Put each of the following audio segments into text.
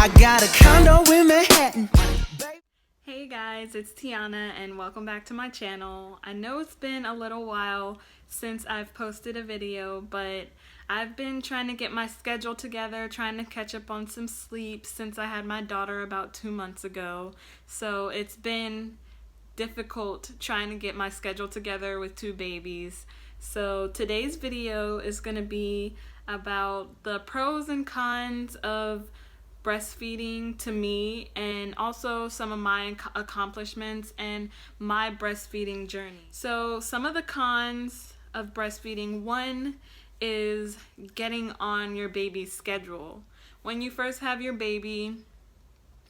I got a condo in Manhattan. Hey guys, it's Tiana and welcome back to my channel. I know it's been a little while since I've posted a video, but I've been trying to get my schedule together, trying to catch up on some sleep since I had my daughter about 2 months ago. So it's been difficult trying to get my schedule together with 2 babies. So today's video is going to be about the pros and cons of breastfeeding to me, and also some of my accomplishments and my breastfeeding journey. So some of the cons of breastfeeding: one is getting on your baby's schedule. When you first have your baby,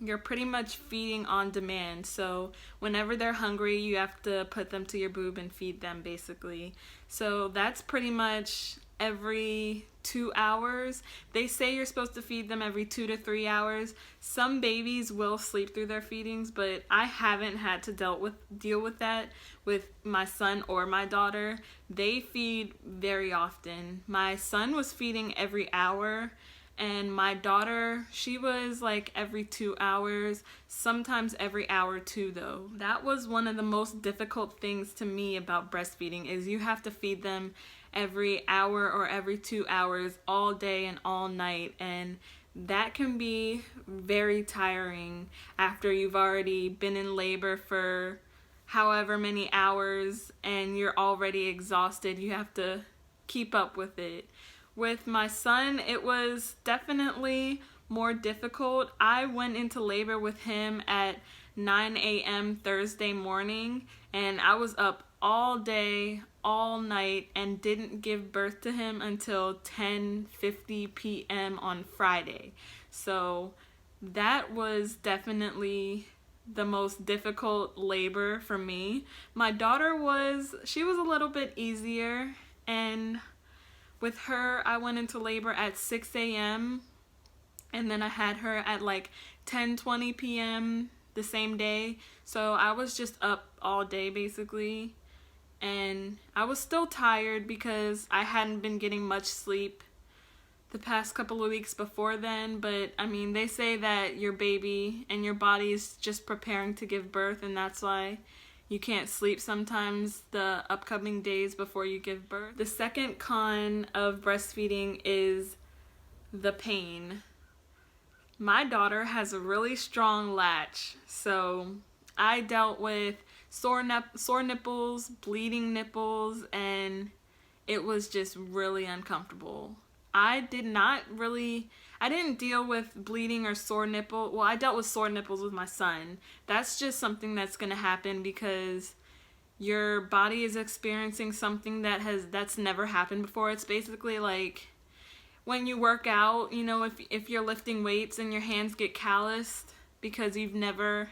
you're pretty much feeding on demand. So whenever they're hungry, you have to put them to your boob and feed them, basically. So that's pretty much every 2 hours. They say you're supposed to feed them every 2 to 3 hours. Some babies will sleep through their feedings, but I haven't had to deal with that with my son or my daughter. They feed very often. My son was feeding every hour, and my daughter, she was like every 2 hours, sometimes every hour too though. That was one of the most difficult things to me about breastfeeding, is you have to feed them every hour or every 2 hours all day and all night, and that can be very tiring after you've already been in labor for however many hours and you're already exhausted. You have to keep up with it. With my son, it was definitely more difficult. I went into labor with him at 9 a.m. Thursday morning, and I was up all day, all night, and didn't give birth to him until 10:50 p.m. on Friday. So that was definitely the most difficult labor for me. My daughter she was a little bit easier, and with her, I went into labor at 6 a.m. and then I had her at like 10:20 p.m. the same day. So I was just up all day basically. And I was still tired because I hadn't been getting much sleep the past couple of weeks before then. But I mean, they say that your baby and your body is just preparing to give birth, and that's why you can't sleep sometimes the upcoming days before you give birth. The second con of breastfeeding is the pain. My daughter has a really strong latch, so I dealt with sore nipples, bleeding nipples, and it was just really uncomfortable. I didn't deal with bleeding or sore nipple. Well, I dealt with sore nipples with my son. That's just something that's going to happen because your body is experiencing something that's never happened before. It's basically like when you work out, you know, if you're lifting weights and your hands get calloused because you've never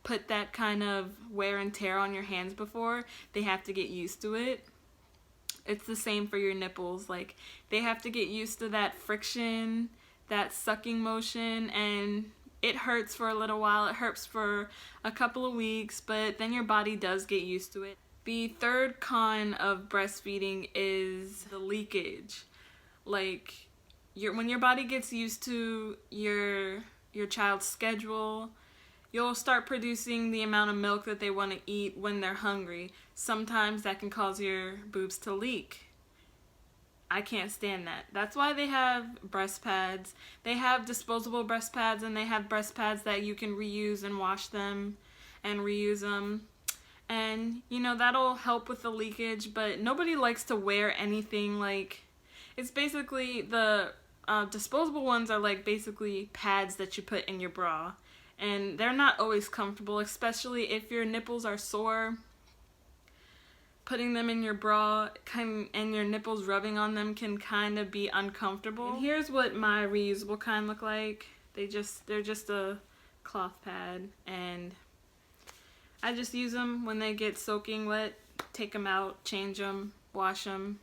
put that kind of wear and tear on your hands before, they have to get used to it. It's the same for your nipples. Like, they have to get used to that friction, that sucking motion, and it hurts for a little while. It hurts for a couple of weeks, but then your body does get used to it. The third con of breastfeeding is the leakage. Like, when your body gets used to your child's schedule, you'll start producing the amount of milk that they want to eat when they're hungry. Sometimes that can cause your boobs to leak. I can't stand that. That's why they have breast pads. They have disposable breast pads, and they have breast pads that you can reuse and wash them and reuse them. And, you know, that'll help with the leakage, but nobody likes to wear anything like... It's basically the disposable ones are like basically pads that you put in your bra. And they're not always comfortable, especially if your nipples are sore. Putting them in your bra and your nipples rubbing on them can kind of be uncomfortable. And here's what my reusable kind look like. They're just a cloth pad, and I just use them when they get soaking wet. Take them out, change them, wash them.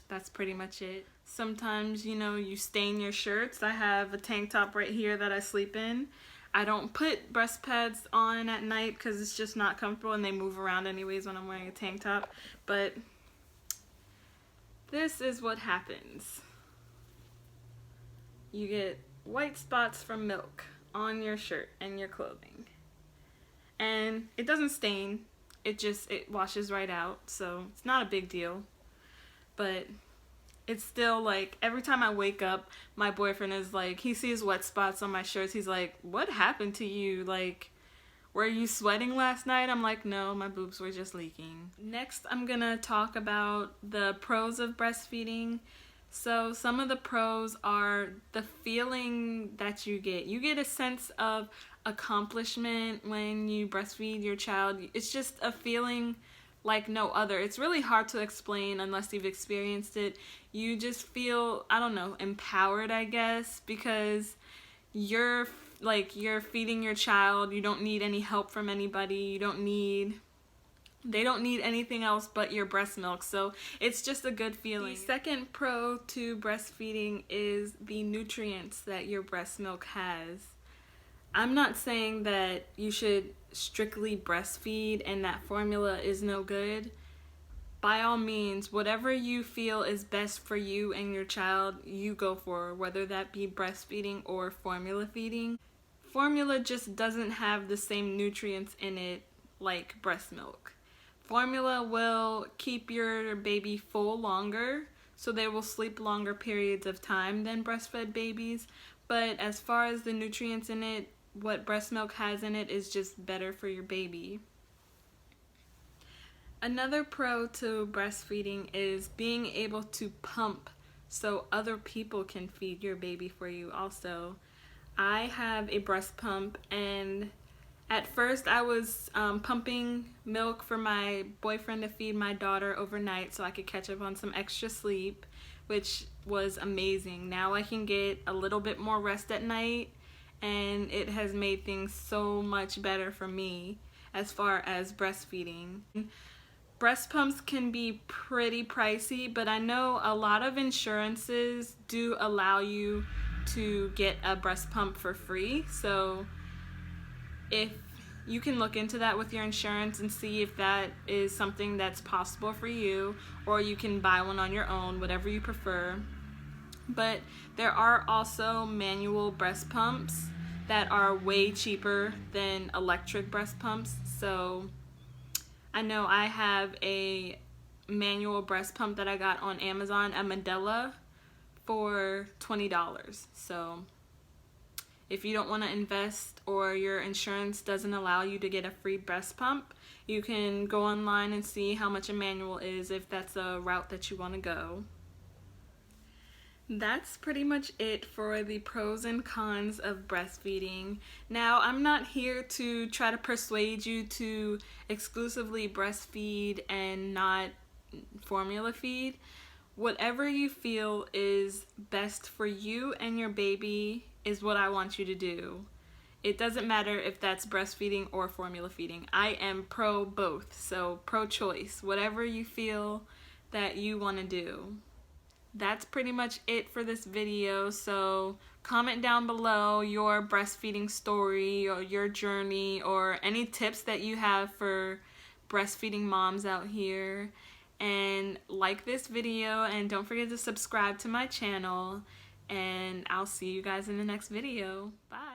That's pretty much it. Sometimes, you know, you stain your shirts. I have a tank top right here that I sleep in. I don't put breast pads on at night because it's just not comfortable, and they move around anyways when I'm wearing a tank top. But this is what happens. You get white spots from milk. on your shirt and your clothing. And it doesn't stain, it washes right out, so it's not a big deal. But it's still like, every time I wake up, my boyfriend is like, he sees wet spots on my shirts, he's like, what happened to you? Like, were you sweating last night? I'm like, no, my boobs were just leaking. Next, I'm gonna talk about the pros of breastfeeding. So some of the pros are the feeling that you get. You get a sense of accomplishment when you breastfeed your child. It's just a feeling like no other. It's really hard to explain unless you've experienced it. You just feel, I don't know, empowered, I guess, because you're feeding your child. You don't need any help from anybody. They don't need anything else but your breast milk, so it's just a good feeling. The second pro to breastfeeding is the nutrients that your breast milk has. I'm not saying that you should strictly breastfeed and that formula is no good. By all means, whatever you feel is best for you and your child, you go for, whether that be breastfeeding or formula feeding. Formula just doesn't have the same nutrients in it like breast milk. Formula will keep your baby full longer, so they will sleep longer periods of time than breastfed babies. But as far as the nutrients in it, what breast milk has in it is just better for your baby. Another pro to breastfeeding is being able to pump so other people can feed your baby for you also. I have a breast pump, and at first I was pumping milk for my boyfriend to feed my daughter overnight so I could catch up on some extra sleep, which was amazing. Now I can get a little bit more rest at night, and it has made things so much better for me as far as breastfeeding. Breast pumps can be pretty pricey, but I know a lot of insurances do allow you to get a breast pump for free, so if you can look into that with your insurance and see if that is something that's possible for you, or you can buy one on your own, whatever you prefer. But there are also manual breast pumps that are way cheaper than electric breast pumps. So I know I have a manual breast pump that I got on Amazon, a Medela, for $20. So if you don't want to invest or your insurance doesn't allow you to get a free breast pump, you can go online and see how much a manual is if that's a route that you want to go. That's pretty much it for the pros and cons of breastfeeding. Now, I'm not here to try to persuade you to exclusively breastfeed and not formula feed. Whatever you feel is best for you and your baby is what I want you to do. It doesn't matter if that's breastfeeding or formula feeding. I am pro both, so pro choice. Whatever you feel that you want to do. That's pretty much it for this video, so comment down below your breastfeeding story or your journey or any tips that you have for breastfeeding moms out here, and like this video, and don't forget to subscribe to my channel, and I'll see you guys in the next video. Bye!